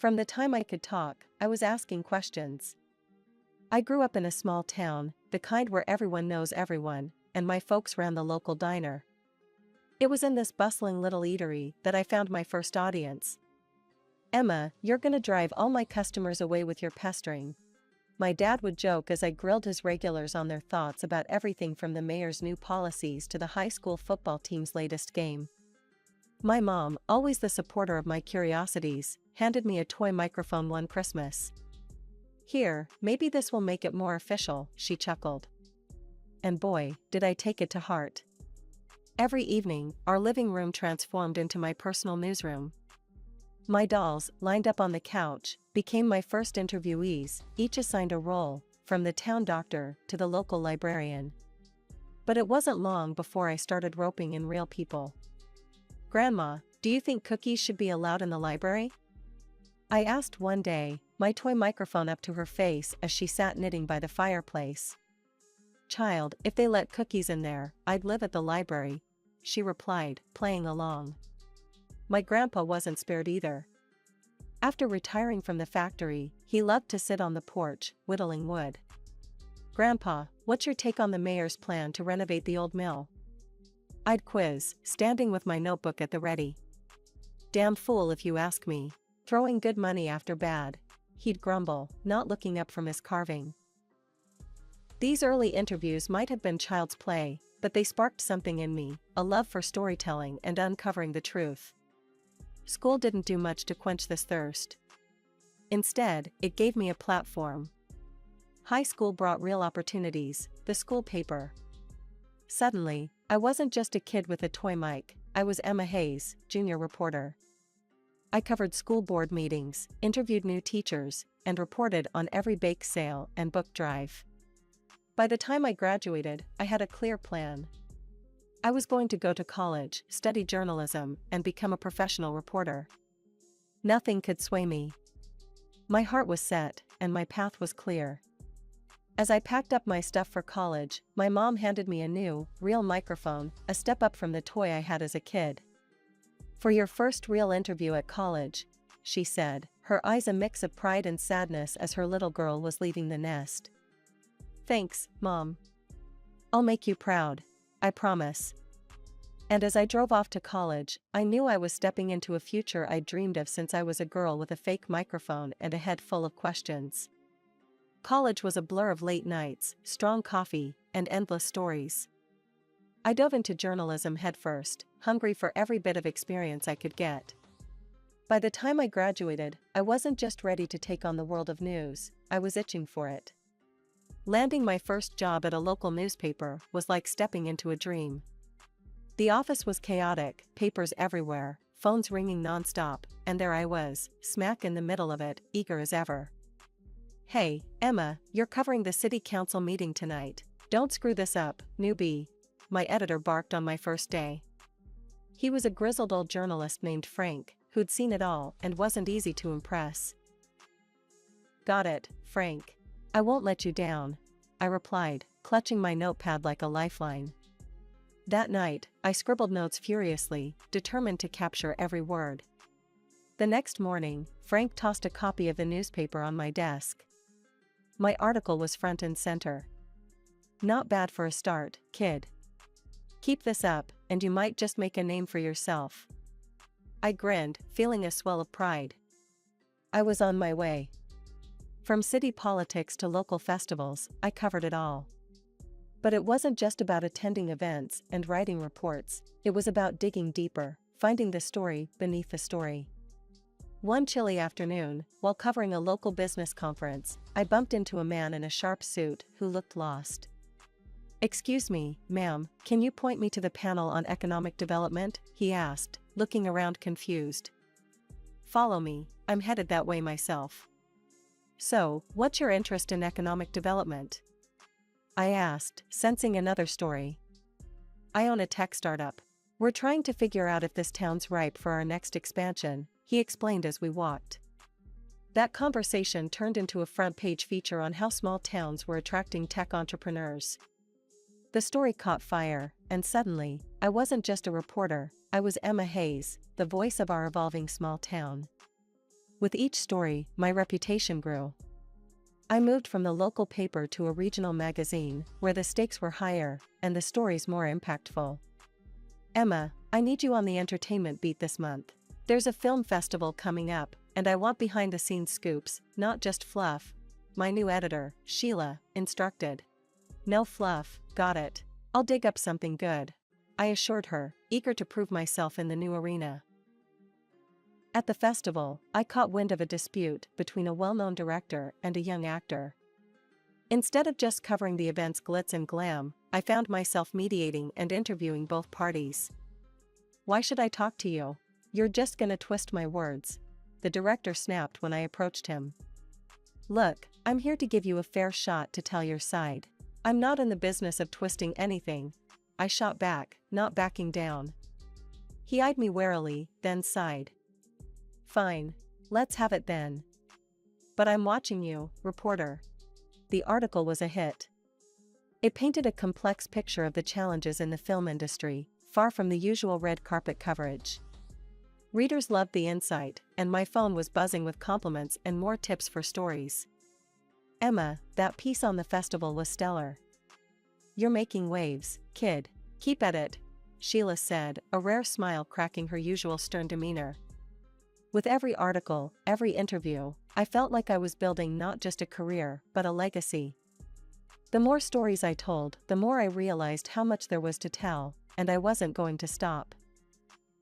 From the time I could talk, I was asking questions. I grew up in a small town, the kind where everyone knows everyone, and my folks ran the local diner. It was in this bustling little eatery that I found my first audience. "Emma, you're gonna drive all my customers away with your pestering," my dad would joke as I grilled his regulars on their thoughts about everything from the mayor's new policies to the high school football team's latest game. My mom, always the supporter of my curiosities, handed me a toy microphone one Christmas. "Here, maybe this will make it more official," she chuckled. And boy, did I take it to heart. Every evening, our living room transformed into my personal newsroom. My dolls, lined up on the couch, became my first interviewees, each assigned a role, from the town doctor to the local librarian. But it wasn't long before I started roping in real people. "Grandma, do you think cookies should be allowed in the library?" I asked one day, my toy microphone up to her face as she sat knitting by the fireplace. "Child, if they let cookies in there, I'd live at the library," she replied, playing along. My grandpa wasn't spared either. After retiring from the factory, he loved to sit on the porch, whittling wood. "Grandpa, what's your take on the mayor's plan to renovate the old mill?" I'd quiz, standing with my notebook at the ready. "Damn fool if you ask me. Throwing good money after bad," he'd grumble, not looking up from his carving. These early interviews might have been child's play, but they sparked something in me, a love for storytelling and uncovering the truth. School didn't do much to quench this thirst. Instead, it gave me a platform. High school brought real opportunities, the school paper. Suddenly, I wasn't just a kid with a toy mic, I was Emma Hayes, junior reporter. I covered school board meetings, interviewed new teachers, and reported on every bake sale and book drive. By the time I graduated, I had a clear plan. I was going to go to college, study journalism, and become a professional reporter. Nothing could sway me. My heart was set, and my path was clear. As I packed up my stuff for college, my mom handed me a new, real microphone, a step up from the toy I had as a kid. "For your first real interview at college," she said, her eyes a mix of pride and sadness as her little girl was leaving the nest. "Thanks, Mom. I'll make you proud. I promise." And as I drove off to college, I knew I was stepping into a future I'd dreamed of since I was a girl with a fake microphone and a head full of questions. College was a blur of late nights, strong coffee, and endless stories. I dove into journalism headfirst, hungry for every bit of experience I could get. By the time I graduated, I wasn't just ready to take on the world of news, I was itching for it. Landing my first job at a local newspaper was like stepping into a dream. The office was chaotic, papers everywhere, phones ringing non-stop, and there I was, smack in the middle of it, eager as ever. "Hey, Emma, you're covering the city council meeting tonight. Don't screw this up, newbie," my editor barked on my first day. He was a grizzled old journalist named Frank, who'd seen it all and wasn't easy to impress. "Got it, Frank. I won't let you down," I replied, clutching my notepad like a lifeline. That night, I scribbled notes furiously, determined to capture every word. The next morning, Frank tossed a copy of the newspaper on my desk. My article was front and center. "Not bad for a start, kid. Keep this up, and you might just make a name for yourself." I grinned, feeling a swell of pride. I was on my way. From city politics to local festivals, I covered it all. But it wasn't just about attending events and writing reports, it was about digging deeper, finding the story beneath the story. One chilly afternoon, while covering a local business conference, I bumped into a man in a sharp suit who looked lost. "Excuse me, ma'am, can you point me to the panel on economic development?" he asked, looking around confused. "Follow me, I'm headed that way myself." "So, what's your interest in economic development?" I asked, sensing another story. "I own a tech startup. We're trying to figure out if this town's ripe for our next expansion," he explained as we walked. That conversation turned into a front-page feature on how small towns were attracting tech entrepreneurs. The story caught fire, and suddenly, I wasn't just a reporter, I was Emma Hayes, the voice of our evolving small town. With each story, my reputation grew. I moved from the local paper to a regional magazine, where the stakes were higher, and the stories more impactful. Emma, I need you on the entertainment beat this month. There's a film festival coming up, and I want behind-the-scenes scoops, not just fluff. My new editor, Sheila, instructed. No fluff, got it. I'll dig up something good, I assured her, eager to prove myself in the new arena. At the festival, I caught wind of a dispute between a well-known director and a young actor. Instead of just covering the event's glitz and glam, I found myself mediating and interviewing both parties. Why should I talk to you? You're just gonna twist my words, the director snapped when I approached him. Look, I'm here to give you a fair shot to tell your side. I'm not in the business of twisting anything, I shot back, not backing down. He eyed me warily, then sighed. Fine. Let's have it then. But I'm watching you, reporter. The article was a hit. It painted a complex picture of the challenges in the film industry, far from the usual red carpet coverage. Readers loved the insight, and my phone was buzzing with compliments and more tips for stories. Emma, that piece on the festival was stellar. You're making waves, kid. Keep at it, Sheila said, a rare smile cracking her usual stern demeanor. With every article, every interview, I felt like I was building not just a career, but a legacy. The more stories I told, the more I realized how much there was to tell, and I wasn't going to stop.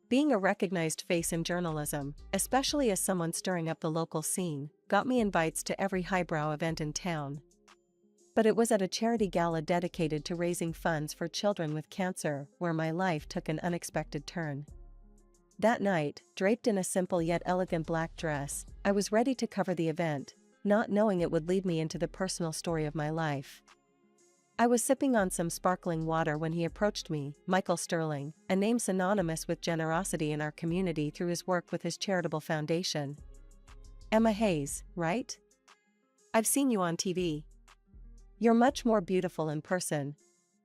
Being a recognized face in journalism, especially as someone stirring up the local scene, got me invites to every highbrow event in town. But it was at a charity gala dedicated to raising funds for children with cancer where my life took an unexpected turn. That night, draped in a simple yet elegant black dress, I was ready to cover the event, not knowing it would lead me into the personal story of my life. I was sipping on some sparkling water when he approached me, Michael Sterling, a name synonymous with generosity in our community through his work with his charitable foundation. Emma Hayes, right? I've seen you on TV. You're much more beautiful in person,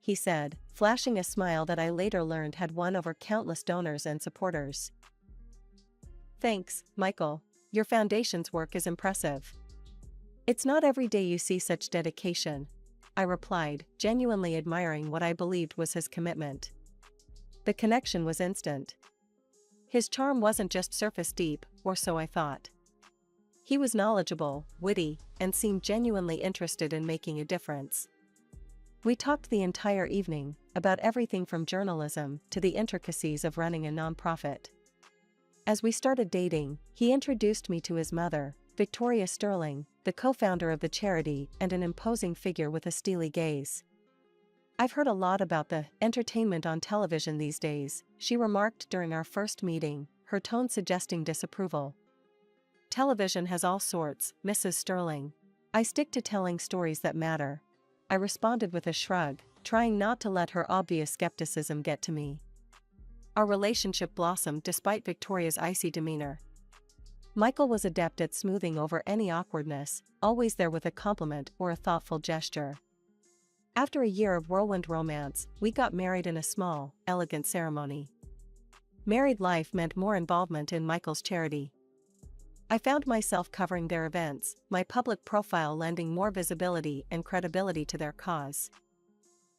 he said, flashing a smile that I later learned had won over countless donors and supporters. Thanks, Michael. Your foundation's work is impressive. It's not every day you see such dedication, I replied, genuinely admiring what I believed was his commitment. The connection was instant. His charm wasn't just surface deep, or so I thought. He was knowledgeable, witty, and seemed genuinely interested in making a difference. We talked the entire evening, about everything from journalism to the intricacies of running a nonprofit. As we started dating, he introduced me to his mother, Victoria Sterling, the co-founder of the charity and an imposing figure with a steely gaze. I've heard a lot about the entertainment on television these days, she remarked during our first meeting, her tone suggesting disapproval. Television has all sorts, Mrs. Sterling. I stick to telling stories that matter, I responded with a shrug, trying not to let her obvious skepticism get to me. Our relationship blossomed despite Victoria's icy demeanor. Michael was adept at smoothing over any awkwardness, always there with a compliment or a thoughtful gesture. After a year of whirlwind romance, we got married in a small, elegant ceremony. Married life meant more involvement in Michael's charity. I found myself covering their events, my public profile lending more visibility and credibility to their cause.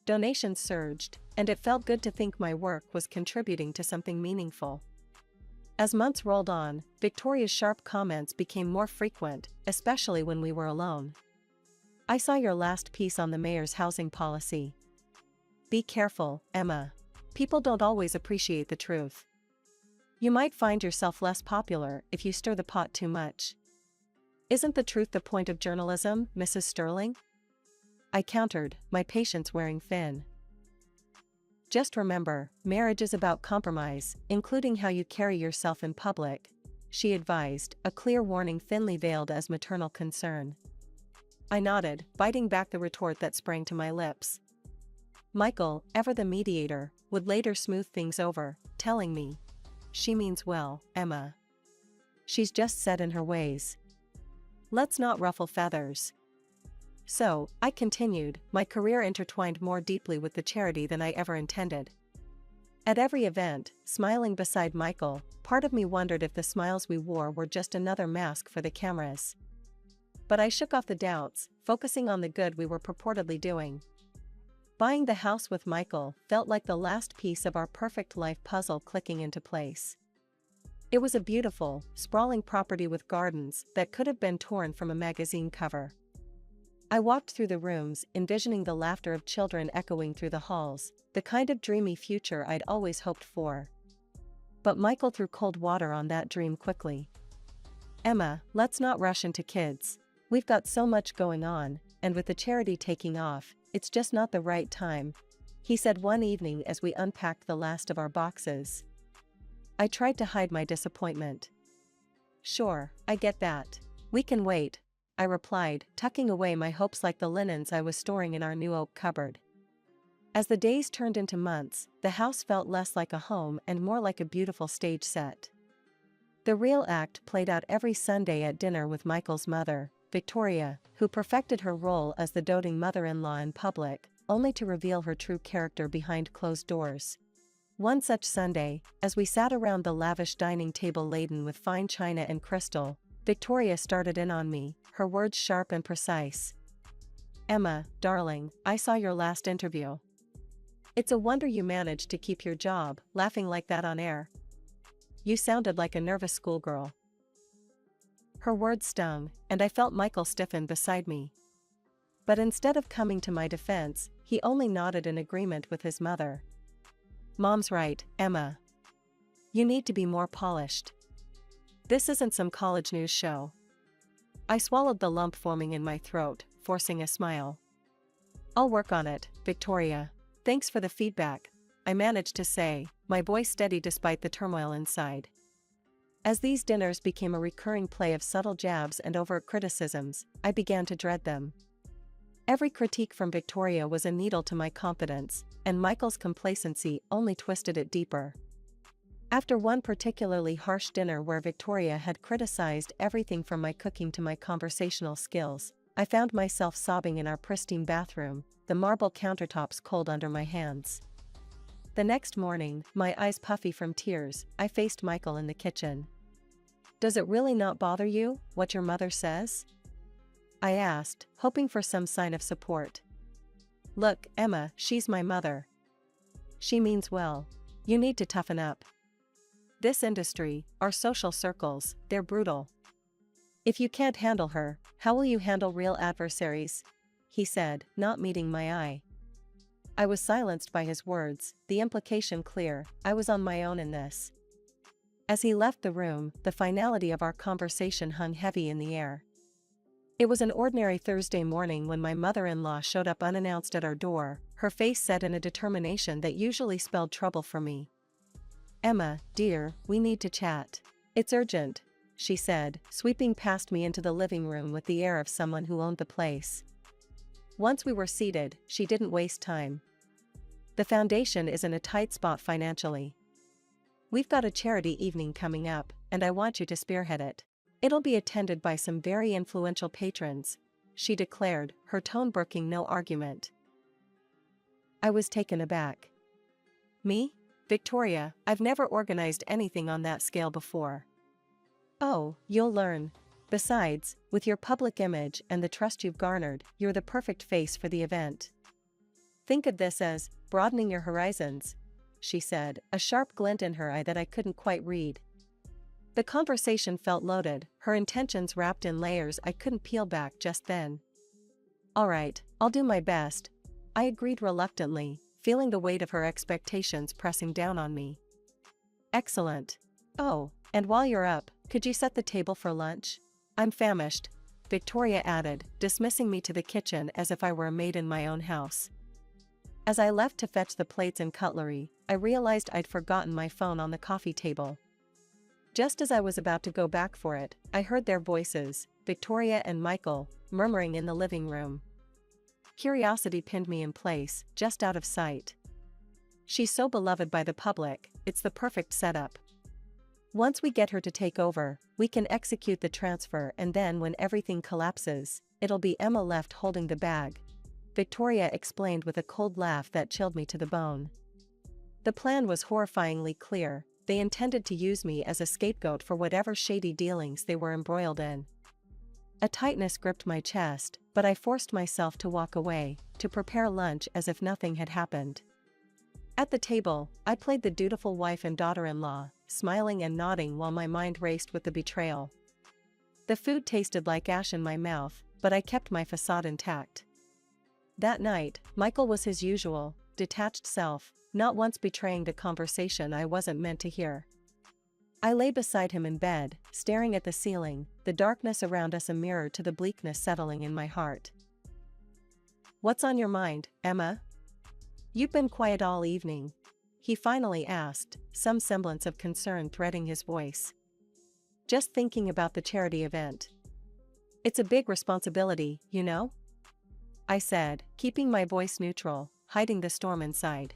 Donations surged, and it felt good to think my work was contributing to something meaningful. As months rolled on, Victoria's sharp comments became more frequent, especially when we were alone. I saw your last piece on the mayor's housing policy. Be careful, Emma. People don't always appreciate the truth. You might find yourself less popular if you stir the pot too much. Isn't the truth the point of journalism, Mrs. Sterling? I countered, my patience wearing thin. Just remember, marriage is about compromise, including how you carry yourself in public, she advised, a clear warning thinly veiled as maternal concern. I nodded, biting back the retort that sprang to my lips. Michael, ever the mediator, would later smooth things over, telling me, she means well, Emma. She's just set in her ways. Let's not ruffle feathers. So, I continued, my career intertwined more deeply with the charity than I ever intended. At every event, smiling beside Michael, part of me wondered if the smiles we wore were just another mask for the cameras. But I shook off the doubts, focusing on the good we were purportedly doing. Buying the house with Michael felt like the last piece of our perfect life puzzle clicking into place. It was a beautiful, sprawling property with gardens that could have been torn from a magazine cover. I walked through the rooms, envisioning the laughter of children echoing through the halls, the kind of dreamy future I'd always hoped for. But Michael threw cold water on that dream quickly. "Emma, let's not rush into kids. We've got so much going on, and with the charity taking off, it's just not the right time," he said one evening as we unpacked the last of our boxes. I tried to hide my disappointment. "Sure, I get that. We can wait," I replied, tucking away my hopes like the linens I was storing in our new oak cupboard. As the days turned into months, the house felt less like a home and more like a beautiful stage set. The real act played out every Sunday at dinner with Michael's mother, Victoria, who perfected her role as the doting mother-in-law in public, only to reveal her true character behind closed doors. One such Sunday, as we sat around the lavish dining table laden with fine china and crystal, Victoria started in on me, her words sharp and precise. "Emma, darling, I saw your last interview. It's a wonder you managed to keep your job, laughing like that on air. You sounded like a nervous schoolgirl." Her words stung, and I felt Michael stiffen beside me. But instead of coming to my defense, he only nodded in agreement with his mother. "Mom's right, Emma. You need to be more polished. This isn't some college news show." I swallowed the lump forming in my throat, forcing a smile. "I'll work on it, Victoria. Thanks for the feedback," I managed to say, my voice steady despite the turmoil inside. As these dinners became a recurring play of subtle jabs and overt criticisms, I began to dread them. Every critique from Victoria was a needle to my confidence, and Michael's complacency only twisted it deeper. After one particularly harsh dinner where Victoria had criticized everything from my cooking to my conversational skills, I found myself sobbing in our pristine bathroom, the marble countertops cold under my hands. The next morning, my eyes puffy from tears, I faced Michael in the kitchen. "Does it really not bother you, what your mother says?" I asked, hoping for some sign of support. "Look, Emma, she's my mother. She means well. You need to toughen up. This industry, our social circles, they're brutal. If you can't handle her, how will you handle real adversaries?" he said, not meeting my eye. I was silenced by his words, the implication clear, I was on my own in this. As he left the room, the finality of our conversation hung heavy in the air. It was an ordinary Thursday morning when my mother-in-law showed up unannounced at our door, her face set in a determination that usually spelled trouble for me. "Emma, dear, we need to chat. It's urgent," she said, sweeping past me into the living room with the air of someone who owned the place. Once we were seated, she didn't waste time. "The foundation is in a tight spot financially. We've got a charity evening coming up, and I want you to spearhead it. It'll be attended by some very influential patrons," she declared, her tone brooking no argument. I was taken aback. "Me? Victoria, I've never organized anything on that scale before." "Oh, you'll learn. Besides, with your public image and the trust you've garnered, you're the perfect face for the event. Think of this as broadening your horizons," she said, a sharp glint in her eye that I couldn't quite read. The conversation felt loaded, her intentions wrapped in layers I couldn't peel back just then. "All right, I'll do my best," I agreed reluctantly, feeling the weight of her expectations pressing down on me. "Excellent. Oh, and while you're up, could you set the table for lunch? I'm famished," Victoria added, dismissing me to the kitchen as if I were a maid in my own house. As I left to fetch the plates and cutlery, I realized I'd forgotten my phone on the coffee table. Just as I was about to go back for it, I heard their voices, Victoria and Michael, murmuring in the living room. Curiosity pinned me in place, just out of sight. She's so beloved by the public, it's the perfect setup. Once we get her to take over, we can execute the transfer, and then when everything collapses, it'll be Emma left holding the bag," Victoria explained with a cold laugh that chilled me to the bone. The plan was horrifyingly clear. They intended to use me as a scapegoat for whatever shady dealings they were embroiled in. A tightness gripped my chest, but I forced myself to walk away, to prepare lunch as if nothing had happened. At the table, I played the dutiful wife and daughter-in-law, smiling and nodding while my mind raced with the betrayal. The food tasted like ash in my mouth, but I kept my facade intact. That night, Michael was his usual, detached self, not once betraying the conversation I wasn't meant to hear. I lay beside him in bed, staring at the ceiling, the darkness around us a mirror to the bleakness settling in my heart. "What's on your mind, Emma? You've been quiet all evening," he finally asked, some semblance of concern threading his voice. "Just thinking about the charity event. It's a big responsibility, you know?" I said, keeping my voice neutral, hiding the storm inside.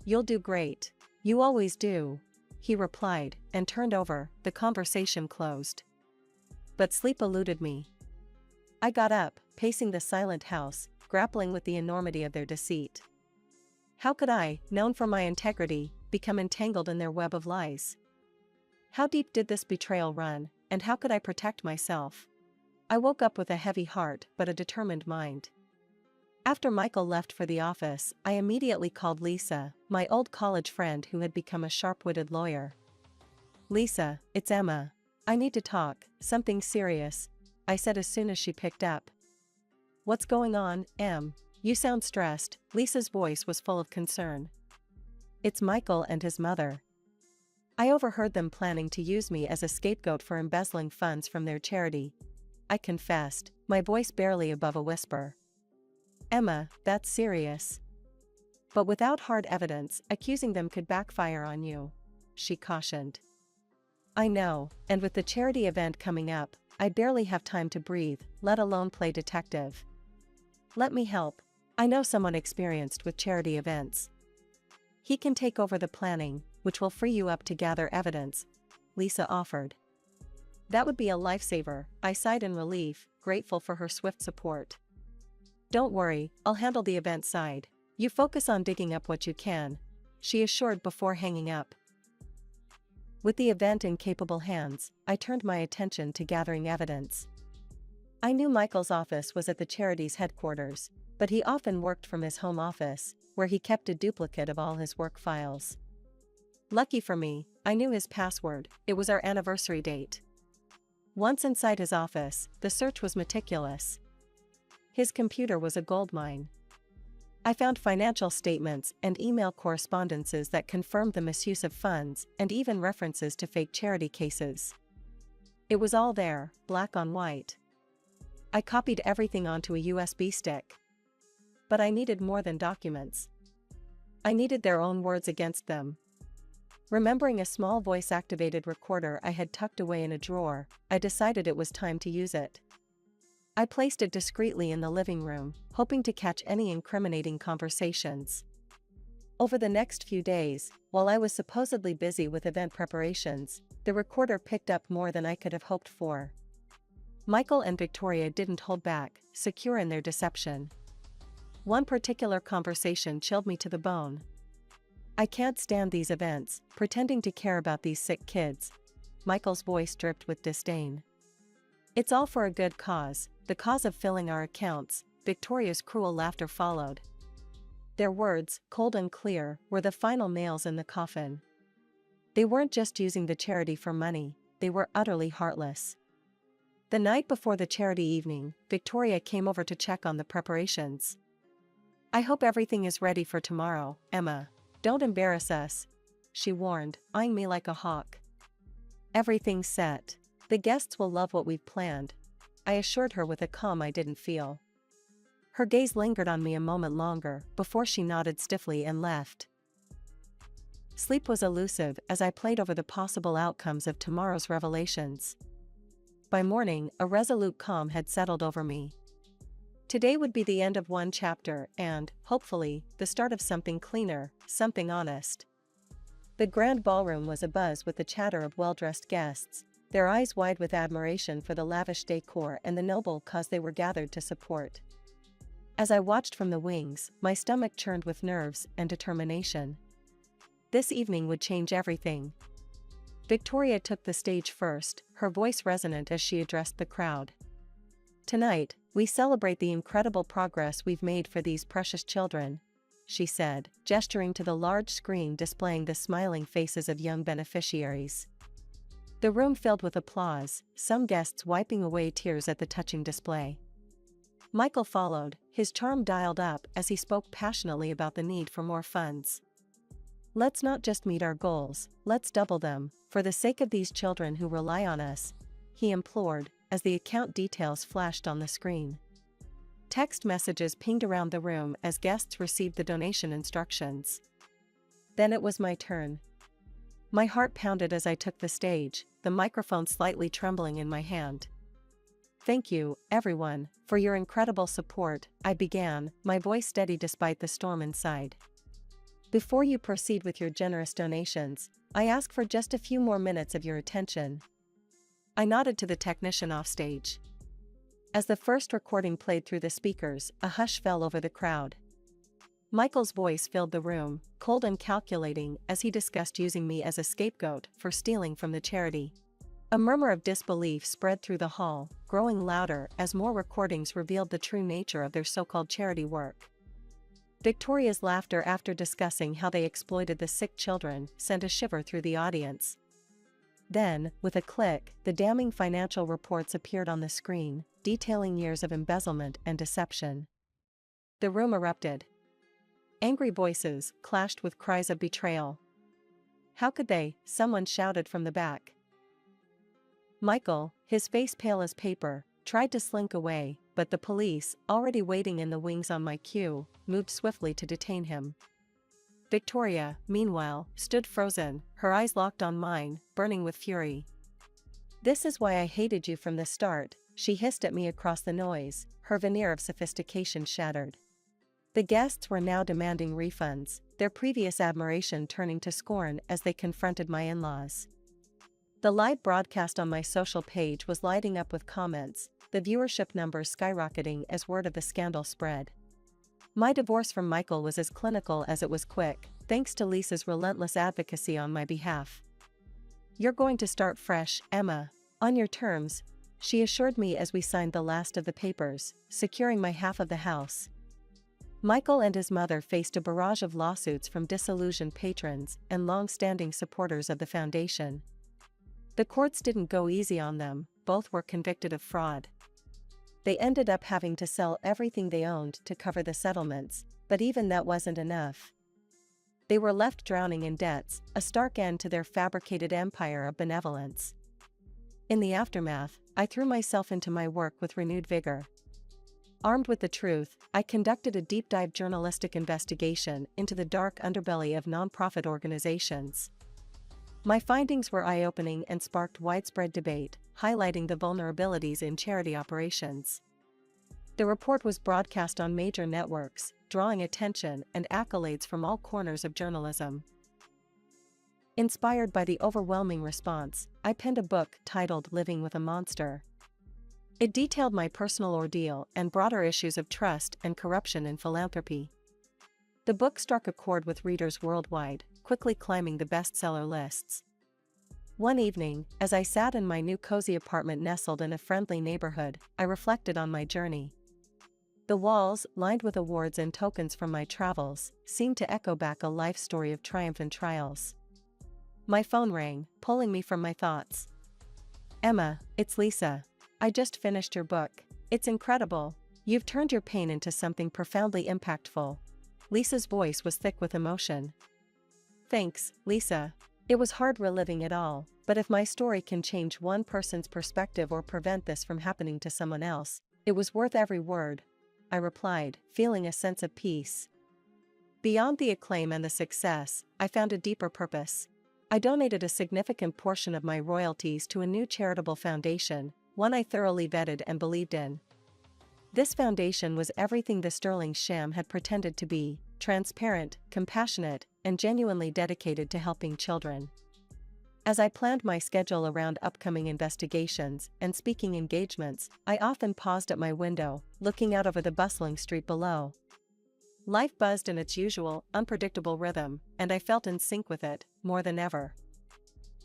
"You'll do great. You always do," he replied, and turned over. The conversation closed. But sleep eluded me. I got up, pacing the silent house, grappling with the enormity of their deceit. How could I, known for my integrity, become entangled in their web of lies? How deep did this betrayal run, and how could I protect myself? I woke up with a heavy heart but a determined mind. After Michael left for the office, I immediately called Lisa, my old college friend who had become a sharp-witted lawyer. "Lisa, it's Emma. I need to talk, something serious," I said as soon as she picked up. "What's going on, Em? You sound stressed." Lisa's voice was full of concern. "It's Michael and his mother. I overheard them planning to use me as a scapegoat for embezzling funds from their charity," I confessed, my voice barely above a whisper. "Emma, that's serious. But without hard evidence, accusing them could backfire on you," she cautioned. "I know, and with the charity event coming up, I barely have time to breathe, let alone play detective. Let me help. I know someone experienced with charity events. He can take over the planning, which will free you up to gather evidence," Lisa offered. "That would be a lifesaver," I sighed in relief, grateful for her swift support. "Don't worry, I'll handle the event side. You focus on digging up what you can," she assured before hanging up. With the event in capable hands, I turned my attention to gathering evidence. I knew Michael's office was at the charity's headquarters, but he often worked from his home office, where he kept a duplicate of all his work files. Lucky for me, I knew his password. It was our anniversary date. Once inside his office, the search was meticulous. His computer was a goldmine. I found financial statements and email correspondences that confirmed the misuse of funds and even references to fake charity cases. It was all there, black on white. I copied everything onto a USB stick. But I needed more than documents. I needed their own words against them. Remembering a small voice-activated recorder I had tucked away in a drawer, I decided it was time to use it. I placed it discreetly in the living room, hoping to catch any incriminating conversations. Over the next few days, while I was supposedly busy with event preparations, the recorder picked up more than I could have hoped for. Michael and Victoria didn't hold back, secure in their deception. One particular conversation chilled me to the bone. "I can't stand these events, pretending to care about these sick kids." Michael's voice dripped with disdain. "It's all for a good cause, the cause of filling our accounts." Victoria's cruel laughter followed. Their words, cold and clear, were the final nails in the coffin. They weren't just using the charity for money, they were utterly heartless. The night before the charity evening, Victoria came over to check on the preparations. "I hope everything is ready for tomorrow, Emma. Don't embarrass us," she warned, eyeing me like a hawk. "Everything's set. The guests will love what we've planned," I assured her with a calm I didn't feel. Her gaze lingered on me a moment longer before she nodded stiffly and left. Sleep was elusive as I played over the possible outcomes of tomorrow's revelations. By morning, a resolute calm had settled over me. Today would be the end of one chapter and, hopefully, the start of something cleaner, something honest. The grand ballroom was abuzz with the chatter of well-dressed guests, their eyes wide with admiration for the lavish decor and the noble cause they were gathered to support. As I watched from the wings, my stomach churned with nerves and determination. This evening would change everything. Victoria took the stage first, her voice resonant as she addressed the crowd. "Tonight, we celebrate the incredible progress we've made for these precious children," she said, gesturing to the large screen displaying the smiling faces of young beneficiaries. The room filled with applause, some guests wiping away tears at the touching display. Michael followed, his charm dialed up as he spoke passionately about the need for more funds. "Let's not just meet our goals, let's double them, for the sake of these children who rely on us," he implored, as the account details flashed on the screen. Text messages pinged around the room as guests received the donation instructions. Then it was my turn. My heart pounded as I took the stage, the microphone slightly trembling in my hand. "Thank you, everyone, for your incredible support," I began, my voice steady despite the storm inside. "Before you proceed with your generous donations, I ask for just a few more minutes of your attention." I nodded to the technician offstage. As the first recording played through the speakers, a hush fell over the crowd. Michael's voice filled the room, cold and calculating, as he discussed using me as a scapegoat for stealing from the charity. A murmur of disbelief spread through the hall, growing louder as more recordings revealed the true nature of their so-called charity work. Victoria's laughter after discussing how they exploited the sick children sent a shiver through the audience. Then, with a click, the damning financial reports appeared on the screen, detailing years of embezzlement and deception. The room erupted. Angry voices clashed with cries of betrayal. "How could they?" someone shouted from the back. Michael, his face pale as paper, tried to slink away, but the police, already waiting in the wings on my cue, moved swiftly to detain him. Victoria, meanwhile, stood frozen, her eyes locked on mine, burning with fury. "This is why I hated you from the start," she hissed at me across the noise, her veneer of sophistication shattered. The guests were now demanding refunds, their previous admiration turning to scorn as they confronted my in-laws. The live broadcast on my social page was lighting up with comments, the viewership numbers skyrocketing as word of the scandal spread. My divorce from Michael was as clinical as it was quick, thanks to Lisa's relentless advocacy on my behalf. "You're going to start fresh, Emma, on your terms," she assured me as we signed the last of the papers, securing my half of the house. Michael and his mother faced a barrage of lawsuits from disillusioned patrons and long-standing supporters of the foundation. The courts didn't go easy on them, both were convicted of fraud. They ended up having to sell everything they owned to cover the settlements, but even that wasn't enough. They were left drowning in debts, a stark end to their fabricated empire of benevolence. In the aftermath, I threw myself into my work with renewed vigor. Armed with the truth, I conducted a deep-dive journalistic investigation into the dark underbelly of nonprofit organizations. My findings were eye-opening and sparked widespread debate, highlighting the vulnerabilities in charity operations. The report was broadcast on major networks, drawing attention and accolades from all corners of journalism. Inspired by the overwhelming response, I penned a book titled Living with a Monster. It detailed my personal ordeal and broader issues of trust and corruption in philanthropy. The book struck a chord with readers worldwide, quickly climbing the bestseller lists. One evening, as I sat in my new cozy apartment nestled in a friendly neighborhood, I reflected on my journey. The walls, lined with awards and tokens from my travels, seemed to echo back a life story of triumph and trials. My phone rang, pulling me from my thoughts. "Emma, it's Lisa. I just finished your book. It's incredible. You've turned your pain into something profoundly impactful." Lisa's voice was thick with emotion. "Thanks, Lisa. It was hard reliving it all, but if my story can change one person's perspective or prevent this from happening to someone else, it was worth every word," I replied, feeling a sense of peace. Beyond the acclaim and the success, I found a deeper purpose. I donated a significant portion of my royalties to a new charitable foundation, one I thoroughly vetted and believed in. This foundation was everything the sterling sham had pretended to be: transparent, compassionate, and genuinely dedicated to helping children. As I planned my schedule around upcoming investigations and speaking engagements, I often paused at my window, looking out over the bustling street below. Life buzzed in its usual, unpredictable rhythm, and I felt in sync with it, more than ever.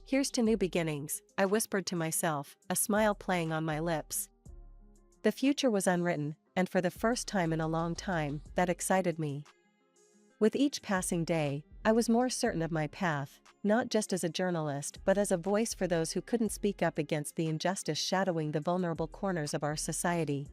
Here's to new beginnings, I whispered to myself, a smile playing on my lips. The future was unwritten, and for the first time in a long time, that excited me. With each passing day, I was more certain of my path, not just as a journalist but as a voice for those who couldn't speak up against the injustice shadowing the vulnerable corners of our society.